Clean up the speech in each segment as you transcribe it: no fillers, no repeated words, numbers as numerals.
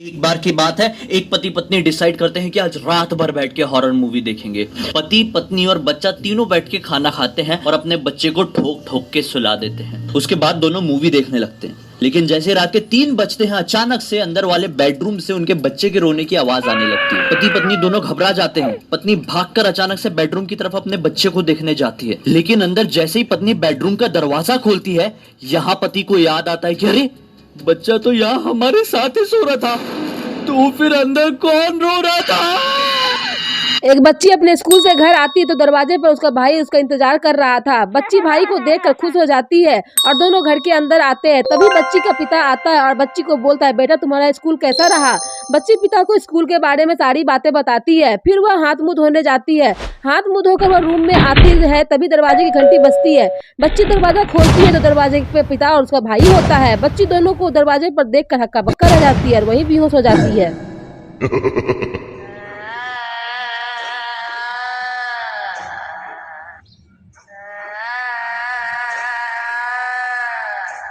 एक बार की बात है, एक पति पत्नी डिसाइड करते हैं कि आज रात भर बैठ के हॉरर मूवी देखेंगे। पति पत्नी और बच्चा तीनों बैठ के खाना खाते हैं और अपने बच्चे को ठोक ठोक के सुला देते हैं। उसके बाद दोनों मूवी देखने लगते हैं। लेकिन जैसे रात के 3 बजते हैं, अचानक से अंदर वाले बेडरूम से उनके बच्चे के रोने की आवाज आने लगती है। पति पत्नी दोनों घबरा जाते हैं। पत्नी भागकर अचानक से बेडरूम की तरफ अपने बच्चे को देखने जाती है, लेकिन अंदर जैसे ही पत्नी बेडरूम का दरवाजा खोलती है, यहाँ पति को याद आता है कि अरे बच्चा तो यहाँ हमारे साथ ही सो रहा था, तो फिर अंदर कौन रो रहा था? एक बच्ची अपने स्कूल से घर आती है तो दरवाजे पर उसका भाई उसका इंतजार कर रहा था। बच्ची भाई को देखकर खुश हो जाती है और दोनों घर के अंदर आते हैं। तभी बच्ची का पिता आता है और बच्ची को बोलता है, बेटा तुम्हारा स्कूल कैसा रहा। बच्ची पिता को स्कूल के बारे में सारी बातें बताती है। फिर वह हाथ मुंह धोने जाती है। हाथ मुंह धोकर वह रूम में आती है, तभी दरवाजे की घंटी बजती है। बच्ची दरवाजा खोलती है तो दरवाजे पे पिता और उसका भाई होता है। बच्ची दोनों को दरवाजे पर देख कर हक्का बक्का रह जाती है और वहीं बेहोश हो जाती है।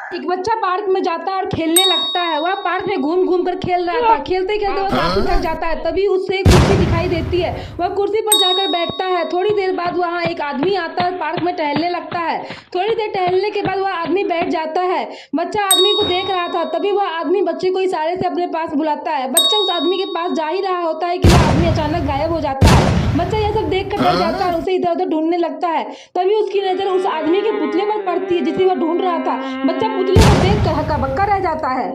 एक बच्चा पार्क में जाता है और खेलने लगता है। वह पार्क में घूम घूम कर खेल रहा था। खेलते खेलते वह काफी थक जाता है। तभी उससे एक कुर्सी दिखाई देती है। वह कुर्सी पर जाकर बैठता है। थोड़ी देर बाद वहाँ एक आदमी आता है और पार्क में टहलने लगता है। थोड़ी देर टहलने के बाद वह आदमी बैठ जाता है। बच्चा आदमी को देख रहा था। तभी वह आदमी बच्चे को इशारे से अपने पास बुलाता है। बच्चा उस आदमी के पास जा ही रहा होता है कि वह आदमी अचानक गायब हो जाता है। बच्चा यह सब देख कर डर जाता है और उसे इधर उधर ढूंढने लगता है। तभी उसकी नजर उस आदमी के पुतले पर पड़ती है जिसे वह ढूंढ रहा था। बच्चा पुतले को देख कर हक्का बक्का रह जाता है।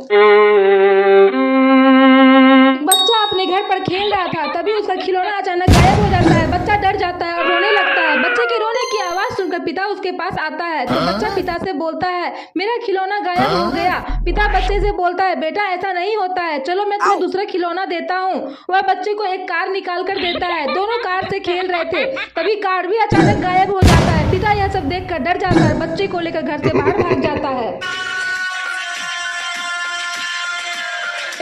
बच्चा अपने घर पर खेल रहा था, तभी उसका खिलौना अचानक गायब हो जाता है। बच्चा डर जाता है और रोने लगता है। बच्चे के रोने की आवाज सुनकर पिता उसके पास आता है तो बच्चा पिता से बोलता है, मेरा खिलौना गायब हो गया। पिता बच्चे से बोलता है, बेटा ऐसा नहीं होता है, चलो मैं तुम्हें दूसरा खिलौना देता हूँ। वह बच्चे को एक कार निकाल कर देता है। दोनों कार से खेल रहे थे, तभी कार भी अचानक गायब हो जाता है। पिता यह सब देख कर डर जाता है, बच्चे को लेकर घर से बाहर भाग जाता है।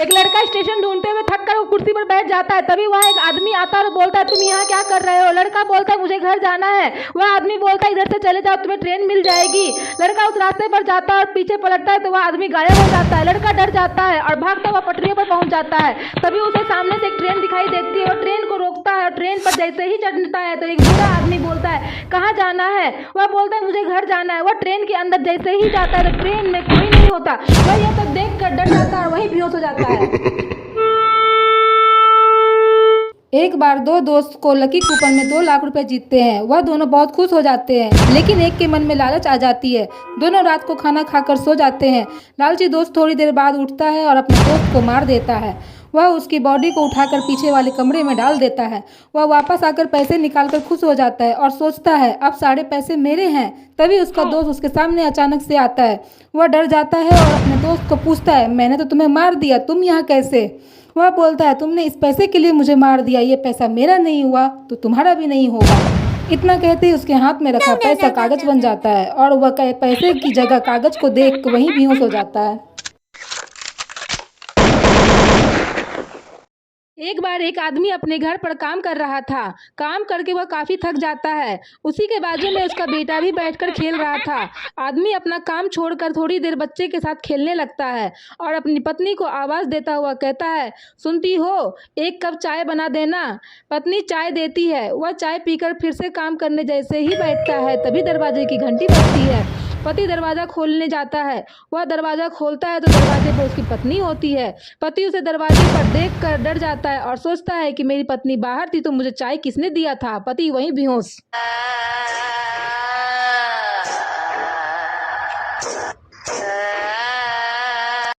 एक लड़का स्टेशन ढूंढते हुए थक कर वो कुर्सी पर बैठ जाता है। तभी वहाँ एक आदमी आता है और बोलता है, तुम यहाँ क्या कर रहे हो। लड़का बोलता है, मुझे घर जाना है। वह आदमी बोलता है, इधर से चले जाओ, तुम्हें ट्रेन मिल जाएगी। लड़का उस रास्ते पर जाता है और पीछे पलटता है तो वह आदमी गायब हो जाता है। लड़का डर जाता है और भागता हुआ पटरियों पर पहुंच जाता है। तभी उसे सामने से एक ट्रेन दिखाई देती है और ट्रेन को रोकता है और ट्रेन पर जैसे ही चढ़ता है तो एक बूढ़ा आदमी बोलता है, कहाँ जाना है। वह बोलता है, मुझे घर जाना है। वह ट्रेन के अंदर जैसे ही जाता है तो ट्रेन में कोई नहीं होता। वह यह सब देख कर डर जाता है और वहीं बेहोश हो जाता है। एक बार दो दोस्त को लकी कूपन में 2 लाख रुपए जीतते हैं। वह दोनों बहुत खुश हो जाते हैं, लेकिन एक के मन में लालच आ जाती है। दोनों रात को खाना खाकर सो जाते हैं। लालची दोस्त थोड़ी देर बाद उठता है और अपने दोस्त को मार देता है। वह उसकी बॉडी को उठाकर पीछे वाले कमरे में डाल देता है। वह वापस आकर पैसे निकालकर खुश हो जाता है और सोचता है, अब सारे पैसे मेरे हैं। तभी उसका दोस्त उसके सामने अचानक से आता है। वह डर जाता है और अपने दोस्त को पूछता है, मैंने तो तुम्हें मार दिया, तुम यहाँ कैसे। वह बोलता है, तुमने इस पैसे के लिए मुझे मार दिया, ये पैसा मेरा नहीं हुआ तो तुम्हारा भी नहीं होगा। इतना कहते ही उसके हाथ में रखा पैसा कागज बन जाता है और वह पैसे की जगह कागज को देख वहीं बेहोश हो जाता है। एक बार एक आदमी अपने घर पर काम कर रहा था। काम करके वह काफी थक जाता है। उसी के बाजू में उसका बेटा भी बैठकर खेल रहा था। आदमी अपना काम छोड़कर थोड़ी देर बच्चे के साथ खेलने लगता है और अपनी पत्नी को आवाज देता हुआ कहता है, सुनती हो, 1 कप चाय बना देना। पत्नी चाय देती है। वह चाय पीकर फिर से काम करने जैसे ही बैठता है तभी दरवाजे की घंटी बजती है। पति दरवाजा खोलने जाता है। वह दरवाजा खोलता है तो दरवाजे पर उसकी पत्नी होती है। पति उसे दरवाजे पर देखकर डर जाता है और सोचता है कि मेरी पत्नी बाहर थी तो मुझे चाय किसने दिया था। पति वहीं बेहोश।